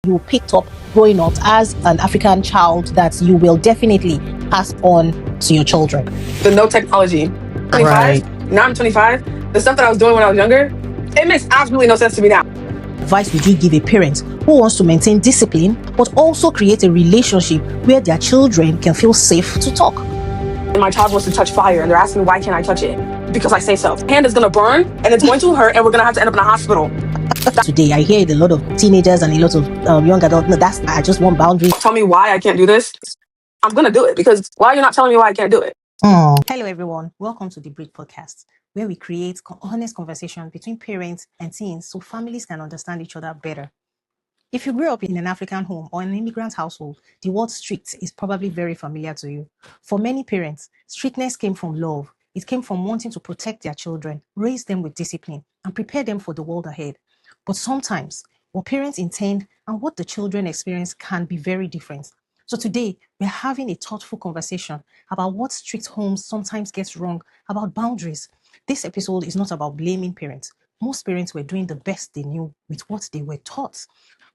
you picked up growing up as an African child that you will definitely pass on to your children? The no technology. 25. Right. Now I'm 25. The stuff that I was doing when I was younger, it makes absolutely no sense to me now. Advice would you give a parent who wants to maintain discipline but also create a relationship where their children can feel safe to talk? And my child wants to touch fire and they're asking me, why can't I touch it? Because I say so. Hand is going to burn and it's going to hurt and we're going to have to end up in a hospital. Today, I hear a lot of teenagers and a lot of young adults. No, I just want boundaries. Tell me why I can't do this. I'm going to do it because why are you not telling me why I can't do it? Hello, everyone. Welcome to the Bridge Podcast, where we create honest conversation between parents and teens so families can understand each other better. If you grew up in an African home or an immigrant household, the word strict is probably very familiar to you. For many parents, strictness came from love. It came from wanting to protect their children, raise them with discipline, and prepare them for the world ahead. But sometimes, what parents intend and what the children experience can be very different. So today, we're having a thoughtful conversation about what strict homes sometimes get wrong, about boundaries. This episode is not about blaming parents. Most parents were doing the best they knew with what they were taught.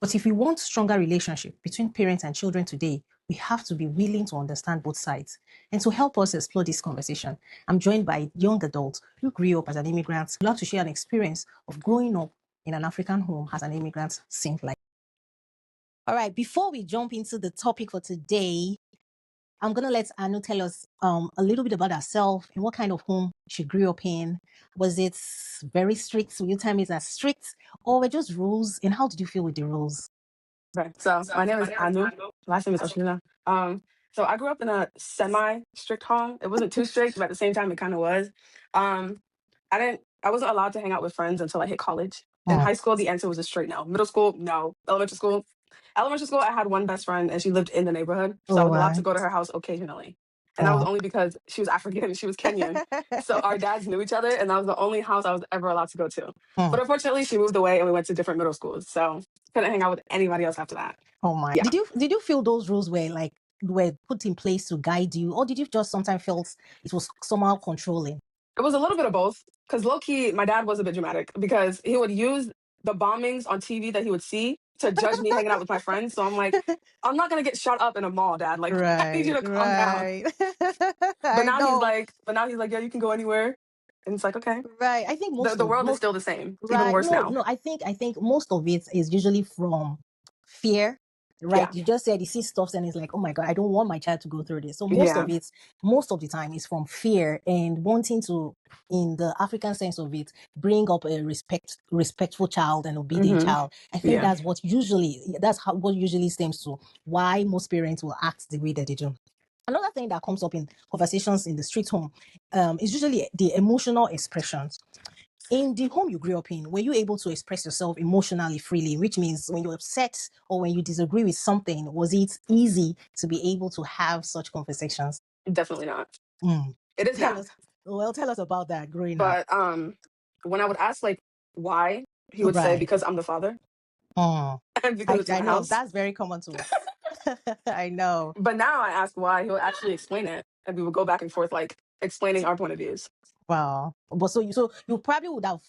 But if we want stronger relationship between parents and children today, we have to be willing to understand both sides. And to help us explore this conversation, I'm joined by young adults who grew up as an immigrant, who love to share an experience of growing up in an African home as an immigrant seemed like. All right, before we jump into the topic for today, I'm going to let Anu tell us a little bit about herself and what kind of home she grew up in. Was it very strict? Will you tell me it's as strict or were just rules? And how did you feel with the rules? Okay, so my name is Anu. Last name is Oshina. So I grew up in a semi-strict home. It wasn't too strict, but at the same time, it kind of was. Um, I wasn't allowed to hang out with friends until I hit college. In high school, the answer was a straight no. Middle school, no. Elementary school, I had one best friend and she lived in the neighborhood. So I was allowed to go to her house occasionally. And that was only because she was African, she was Kenyan. So our dads knew each other and that was the only house I was ever allowed to go to. But unfortunately, she moved away and we went to different middle schools. So couldn't hang out with anybody else after that. Oh my. Yeah. Did you feel those rules were put in place to guide you, or did you just sometimes felt it was somehow controlling? It was a little bit of both. Because low key, my dad was a bit dramatic because he would use the bombings on TV that he would see to judge me hanging out with my friends. So I'm like, I'm not gonna get shot up in a mall, Dad. Like, I need you to calm down. But now he's like, yeah, you can go anywhere. And it's like, okay. Right. I think The world is still the same. Even worse now. No, I think most of it is usually from fear. Right. Yeah. You just said you see stuff and it's like, oh my God, I don't want my child to go through this. So Yeah. most of the time is from fear and wanting to, in the African sense of it, bring up a respectful child and obedient child. I think Yeah. what usually stems to why most parents will act the way that they do. Another thing that comes up in conversations in the street home is usually the emotional expressions. In the home you grew up in, were you able to express yourself emotionally freely? Which means when you're upset or when you disagree with something, was it easy to be able to have such conversations? Definitely not. It is now. Tell us about that growing up. But when I would ask like why, he would say, Right. because I'm the father. And because it's I my know house. that's very common to us. I know. But now I ask why, he'll actually explain it. And we would go back and forth, like explaining our point of views. Wow. But so you probably would have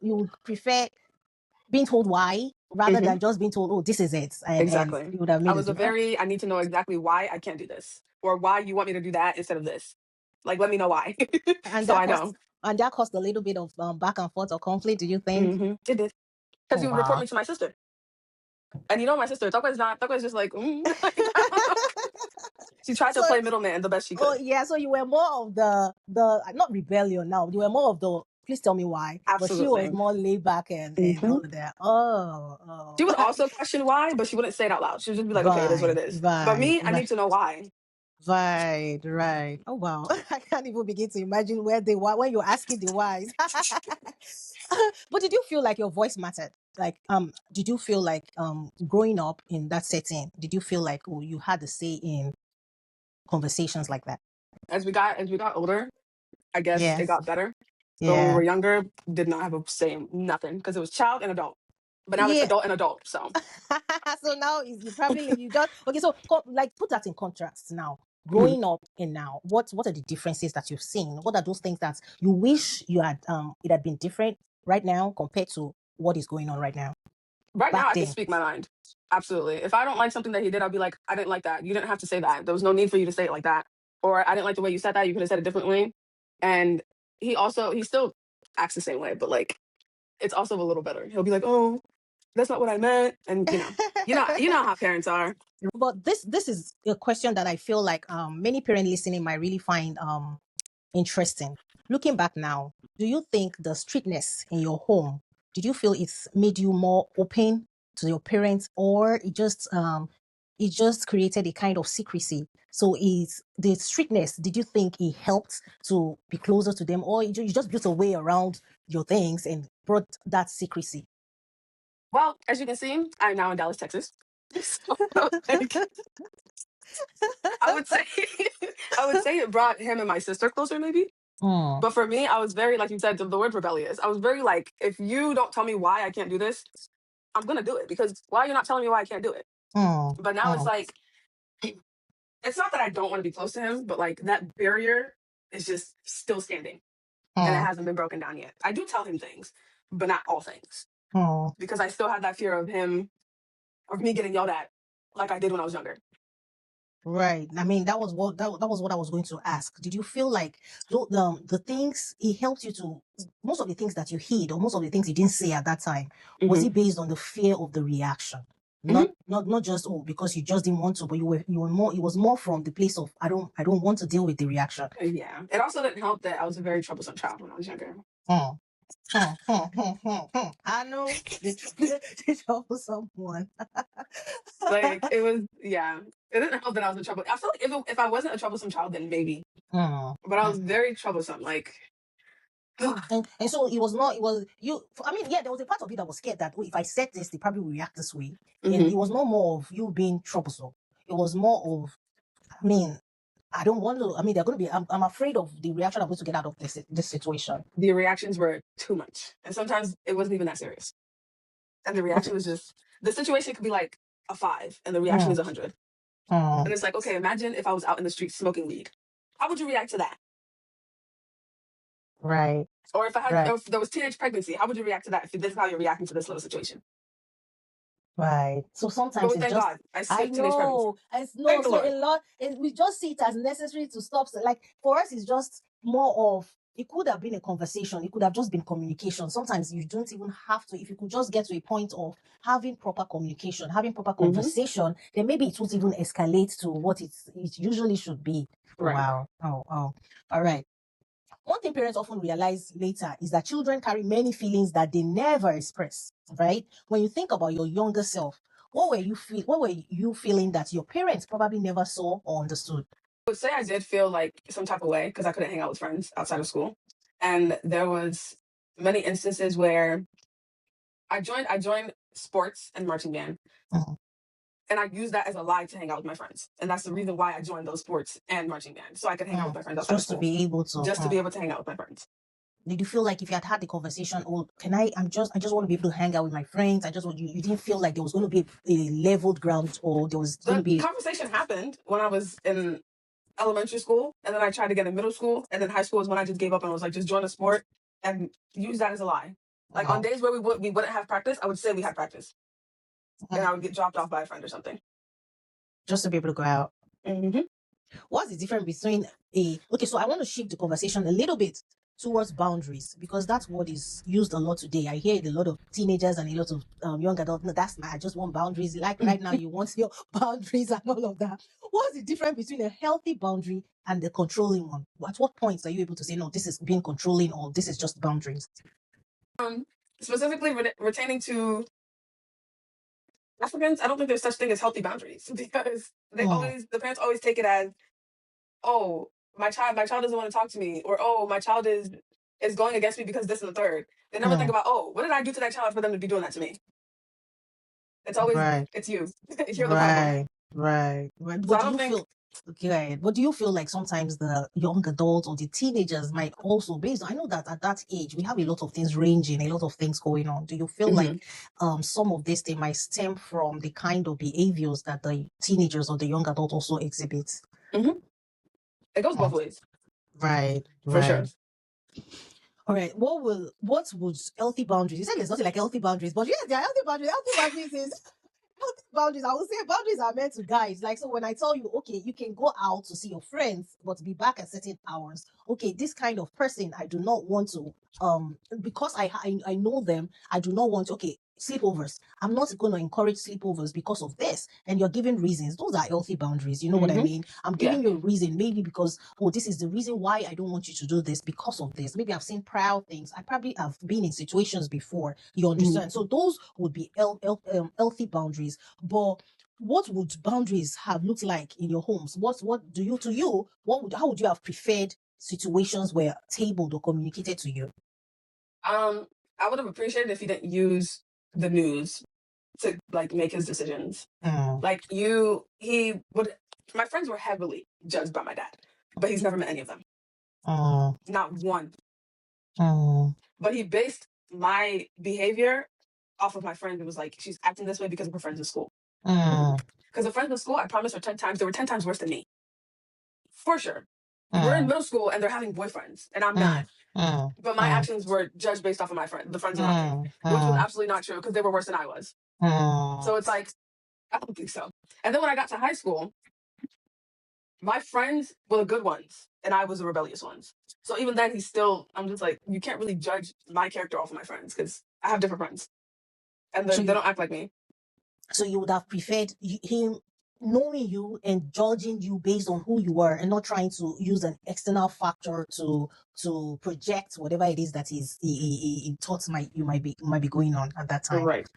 you would prefer being told why rather than just being told, oh, this is it. Exactly. And you would have made I need to know exactly why I can't do this or why you want me to do that instead of this. Like, let me know why. and So I know. And that caused a little bit of back and forth or conflict, do you think? It did. Because he would report me to my sister. And you know my sister, Tokwa is just like, She tried to play middleman the best she could. Oh yeah, so you were more of the not rebellion now. You were more of the please tell me why. Absolutely. But she was more laid back and all of that. Oh. She would also question why, but she wouldn't say it out loud. She would just be like, okay, it is what it is. But me, I need to know why. Right. Oh wow. I can't even begin to imagine when you're asking the whys. But did you feel like your voice mattered? Like did you feel like growing up in that setting, did you feel like you had a say in conversations like that? As we got older, I guess it got better. But when we were younger, did not have a say in nothing because it was child and adult. But now it's adult and adult. So so now you probably you just okay. So like put that in contrast now. Growing up and now, what are the differences that you've seen? What are those things that you wish you had it had been different right now compared to what is going on right now? Right now, back I can then? speak my mind. Absolutely. If I don't like something that he did, I'll be like, I didn't like that. You didn't have to say that. There was no need for you to say it like that. Or I didn't like the way you said that. You could have said it differently. And he still acts the same way, but like, it's also a little better. He'll be like, oh, that's not what I meant. And you know how parents are. But this is a question that I feel like many parents listening might really find interesting. Looking back now, do you think the strictness in your home, did you feel it's made you more open to your parents, or it just created a kind of secrecy? So is the strictness, did you think it helped to be closer to them, or you just built a way around your things and brought that secrecy? Well, as you can see, I'm now in Dallas, Texas. So, like, I would say I would say it brought him and my sister closer, maybe. But for me, I was very, like you said, the word rebellious. I was very like, if you don't tell me why I can't do this, I'm gonna do it, because why are you not telling me why I can't do it? But now it's like, it's not that I don't want to be close to him, but like that barrier is just still standing and it hasn't been broken down yet. I do tell him things, but not all things, because I still have that fear of me getting yelled at like I did when I was younger. Right. I mean, that was what that was what I was going to ask. Did you feel like the things it helped you to, most of the things that you hid, or most of the things you didn't say at that time, was it based on the fear of the reaction? Not just because you just didn't want to, but you were more, it was more from the place of I don't want to deal with the reaction. Yeah. It also didn't help that I was a very troublesome child when I was younger. I know the troublesome one. Like it was, yeah. It didn't help that I was a trouble. I feel like if I wasn't a troublesome child, then maybe. But I was very troublesome. Like, and so it was not, it was you, I mean, yeah, there was a part of you that was scared that, if I said this, they probably will react this way. And it was not more of you being troublesome. It was more of, I mean, I don't want to, I mean, they're going to be, I'm afraid of the reaction I'm going to get out of this situation. The reactions were too much. And sometimes it wasn't even that serious. And the reaction was just, the situation could be like a 5 and the reaction is 100. And it's like, okay, imagine if I was out in the street smoking weed. How would you react to that? Right. Or if there was teenage pregnancy, how would you react to that if this is how you're reacting to this little situation? Right. So sometimes But it's thank just, God, I I skipped teenage pregnancy. know, no, Thank the so Lord. a lot, we just see it as necessary to stop. Like for us, it's just more of, it could have been a conversation. It could have just been communication. Sometimes you don't even have to, if you could just get to a point of having proper communication, having proper conversation, then maybe it won't even escalate to what it usually should be. Right. Wow. Oh. All right. One thing parents often realize later is that children carry many feelings that they never express, right? When you think about your younger self, what were you feeling that your parents probably never saw or understood? I would say I did feel like some type of way because I couldn't hang out with friends outside of school. And there was many instances where I joined sports and marching band. And I used that as a lie to hang out with my friends. And that's the reason why I joined those sports and marching band. So I could hang out with my friends outside of Just to school. be able to. Just to be able to hang out with my friends. Did you feel like if you had the conversation, oh, I just want to be able to hang out with my friends. You didn't feel like there was going to be a leveled ground, or there was going to be. The conversation happened when I was in elementary school, and then I tried to get in middle school, and then high school is when I just gave up and was like, just join a sport and use that as a lie. Like on days where we wouldn't have practice, I would say we had practice, and I would get dropped off by a friend or something, just to be able to go out. What's the difference between okay, so I want to shift the conversation a little bit towards boundaries, because that's what is used a lot today. I hear a lot of teenagers and a lot of young adults. No, that's I just want boundaries. Like right now, you want your boundaries and all of that. What's the difference between a healthy boundary and the controlling one? At what points are you able to say, no, this is being controlling, or this is just boundaries? Specifically retaining to Africans, I don't think there's such thing as healthy boundaries, because the parents always take it as, oh, my child doesn't want to talk to me, or oh, my child is going against me because this and the third. They never think about, oh, what did I do to that child for them to be doing that to me? It's always it's you. You're the problem. Right. What do you feel? Okay, but do you feel like sometimes the young adults or the teenagers might also, based on, I know that at that age we have a lot of things ranging, a lot of things going on. Do you feel like some of this, they might stem from the kind of behaviors that the teenagers or the young adult also exhibit? It goes both ways. Right. For sure. All right. What would healthy boundaries? You said there's nothing like healthy boundaries, but yes, there are healthy boundaries. Healthy boundaries is healthy boundaries. I would say boundaries are meant to guide. Like, so when I tell you, okay, you can go out to see your friends, but be back at certain hours. Okay, this kind of person, I do not want to because I know them, I do not want, okay, sleepovers. I'm not going to encourage sleepovers because of this. And you're giving reasons. Those are healthy boundaries. You know what I mean? I'm Yeah. giving you a reason, maybe because, oh, this is the reason why I don't want you to do this because of this. Maybe I've seen prior things. I probably have been in situations before. You understand? So those would be healthy boundaries. But what would boundaries have looked like in your homes? What do you, to you, how would you have preferred situations were tabled or communicated to you? I would have appreciated if he didn't use the news to like make his decisions. Like he would. My friends were heavily judged by my dad, but he's never met any of them. Not one. But he based my behavior off of my friends. It was like, she's acting this way because of her friends in school. Because the friends in school, I promised her 10 times, they were 10 times worse than me. For sure. We're in middle school and they're having boyfriends, and I'm not. But my actions were judged based off of the friends around me, which was absolutely not true because they were worse than I was. So it's like, I don't think so. And then when I got to high school, my friends were the good ones and I was the rebellious ones. So even then, I'm just like, you can't really judge my character off of my friends because I have different friends and So they don't act like me. So you would have preferred him knowing you and judging you based on who you are, and not trying to use an external factor to project whatever it is that he thought you might be going on at that time. Right.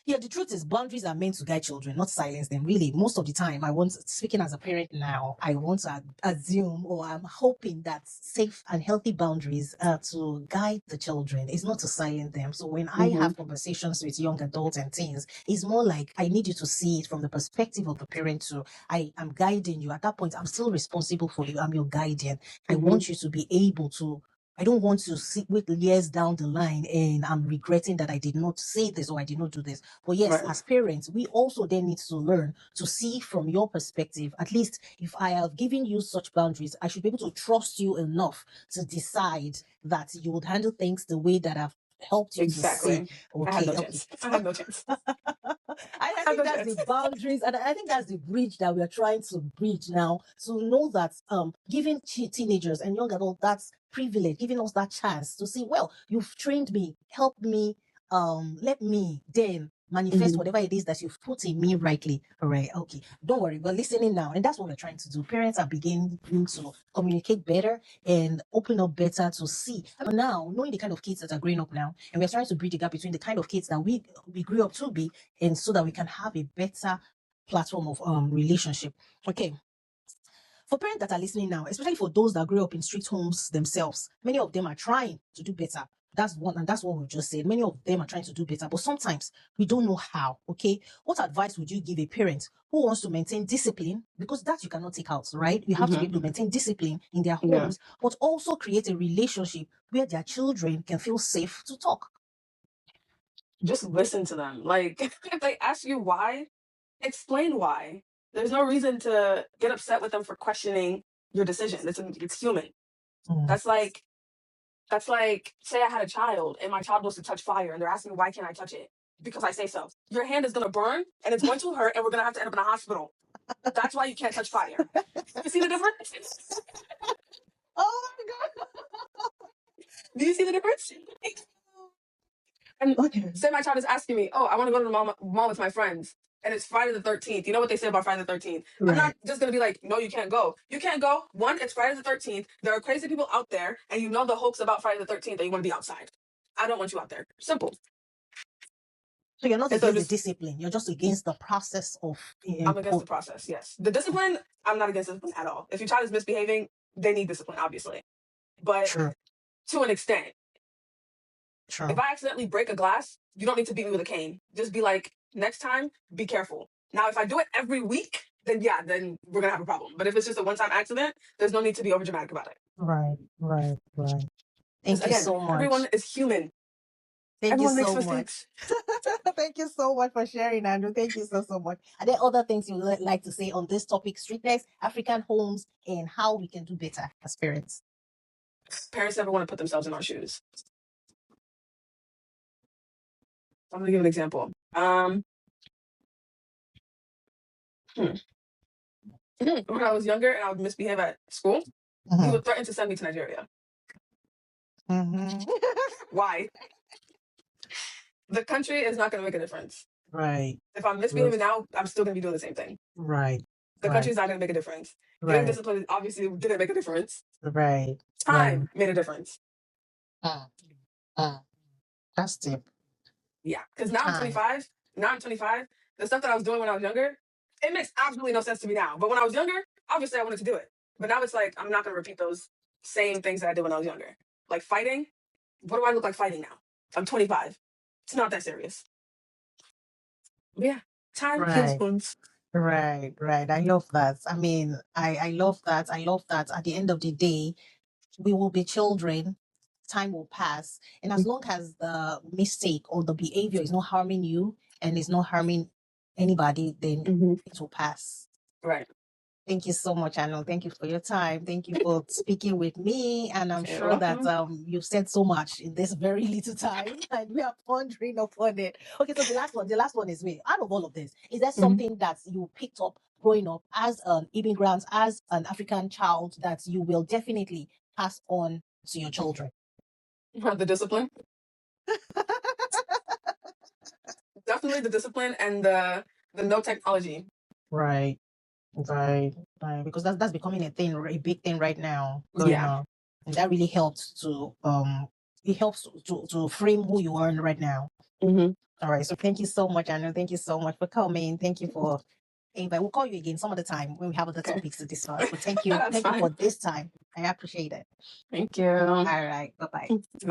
Yeah, the truth is boundaries are meant to guide children, not silence them. Really, most of the time, speaking as a parent now, I want to assume, or I'm hoping that safe and healthy boundaries are to guide the children. It's not to silence them. So when I have conversations with young adults and teens, it's more like I need you to see it from the perspective of the parent too. I am guiding you. At that point, I'm still responsible for you. I'm your guardian. I want you to be able to. I don't want to sit with years down the line and I'm regretting that I did not say this or I did not do this. But yes, as parents, we also then need to learn to see from your perspective. At least if I have given you such boundaries, I should be able to trust you enough to decide that you would handle things the way that I've helped you to see. I had Okay, no okay. chance. I had no chance. I think that's the boundaries, and I think that's the bridge that we are trying to bridge now. To know that giving teenagers and young adults that's privilege, giving us that chance to see, well, you've trained me, helped me, let me then manifest whatever it is that you've put in me rightly. All right, okay. Don't worry, we're listening now. And that's what we're trying to do. Parents are beginning to communicate better and open up better to see. And now, knowing the kind of kids that are growing up now, and we're trying to bridge the gap between the kind of kids that we grew up to be, and so that we can have a better platform of relationship. Okay. For parents that are listening now, especially for those that grew up in strict homes themselves, many of them are trying to do better. That's one, and that's what we've just said. Many of them are trying to do better, but sometimes we don't know how. Okay, what advice would you give a parent who wants to maintain discipline? Because that you cannot take out, right? You have to be able to maintain discipline in their homes, but also create a relationship where their children can feel safe to talk. Just listen to them. Like, if they ask you why, explain why. There's no reason to get upset with them for questioning your decision. It's human. That's like say I had a child and my child wants to touch fire and they're asking me why can't I touch it? Because I say so. Your hand is gonna burn and it's going to hurt and we're gonna have to end up in a hospital. That's why you can't touch fire. You see the difference? Oh my God. Do you see the difference? And say my child is asking me, oh, I want to go to the mall with my friends. And it's Friday the 13th. You know what they say about Friday the 13th? Right. I'm not just going to be like, no, you can't go. You can't go. One, it's Friday the 13th. There are crazy people out there. And you know the hoax about Friday the 13th that you want to be outside. I don't want you out there. Simple. So you're not against the discipline. You're just against the process of... I'm against the process, yes. The discipline, I'm not against discipline at all. If your child is misbehaving, they need discipline, obviously. But to an extent. If I accidentally break a glass, you don't need to beat me with a cane. Just be like, next time, be careful. Now, if I do it every week, then yeah, then we're going to have a problem. But if it's just a one-time accident, there's no need to be overdramatic about it. Right. Thank you so much. Everyone is human. Everyone makes mistakes. Thank you so much for sharing, Andrew. Thank you so much. Are there other things you would like to say on this topic, streetness, African homes, and how we can do better as parents? parents never want to put themselves in our shoes. I'm gonna give an example. When I was younger and I would misbehave at school, he would threaten to send me to Nigeria. Why? The country is not going to make a difference. Right. If I'm misbehaving now, I'm still going to be doing the same thing. Right. The country is not going to make a difference. Getting disciplined obviously didn't make a difference. Right. Time made a difference. That's deep. Yeah, because now I'm 25. Now I'm 25. The stuff that I was doing when I was younger, it makes absolutely no sense to me now. But when I was younger, obviously I wanted to do it. But now it's like I'm not going to repeat those same things that I did when I was younger. Like fighting. What do I look like fighting now? I'm 25. It's not that serious. But yeah, time heals wounds. Right. I love that. I mean, I love that. I love that at the end of the day, we will be children. Time will pass. And as long as the mistake or the behavior is not harming you and is not harming anybody, then it will pass. Right. Thank you so much, Anu. Thank you for your time. Thank you for speaking with me. And I'm sure that you've said so much in this very little time, and we are pondering upon it. Okay, so the last one is me. Out of all of this, is there something that you picked up growing up as an immigrant, as an African child, that you will definitely pass on to your children? The discipline. Definitely the discipline and the no technology. Right. Because that's becoming a big thing right now. And that really helps to frame who you are right now. All right. So thank you so much, Anna. Thank you so much for coming. Thank you for invite. We'll call you again some other time when we have other topics to discuss. But thank you. Thank you for this time. I appreciate it. Thank you. All right. Bye-bye.